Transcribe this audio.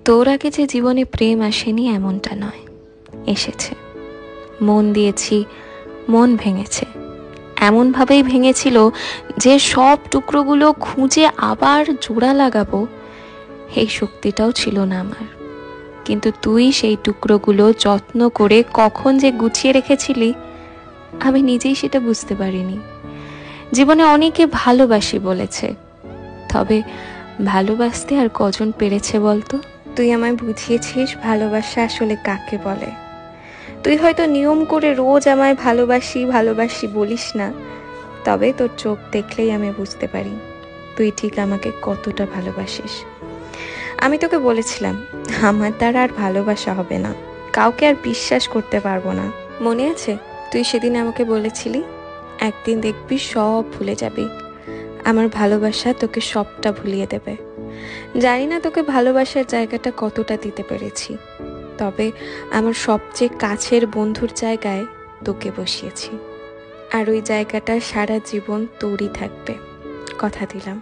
তোর আগে যে জীবনে প্রেম আসেনি এমনটা নয়, এসেছে। মন দিয়েছি, মন ভেঙেছে। এমনভাবেই ভেঙেছিল যে সব টুকরোগুলো খুঁজে আবার জোড়া লাগাবো এই শক্তিটাও ছিল না আমার। কিন্তু তুই সেই টুকরোগুলো যত্ন করে কখন যে গুছিয়ে রেখেছিলি আমি নিজেই সেটা বুঝতে পারিনি। জীবনে অনেকে ভালোবাসি বলেছে, তবে ভালোবাসতে আর কজন পেরেছে বলতো? তুই আমায় বুঝিয়েছিস ভালোবাসা আসলে কাকে বলে। তুই হয়তো নিয়ম করে রোজ আমায় ভালোবাসি ভালোবাসি বলিস না, তবে তোর চোখ দেখলেই আমি বুঝতে পারি তুই ঠিক আমাকে কতটা ভালোবাসিস। আমি তোকে বলেছিলাম আমার দ্বারা আর ভালোবাসা হবে না, কাউকে আর বিশ্বাস করতে পারবো না। মনে আছে তুই সেদিন আমাকে বলেছিলি একদিন দেখবি সব ভুলে যাবি, আমার ভালোবাসা তোকে সবটা ভুলিয়ে দেবে। জানি না তোকে ভালোবাসার জায়গাটা কতটা দিতে পেরেছি, তবে আমার সবচেয়ে কাছের বন্ধুর জায়গায় তোকে বসিয়েছি, আর ওই জায়গাটা সারা জীবন তোরই থাকবে, কথা দিলাম।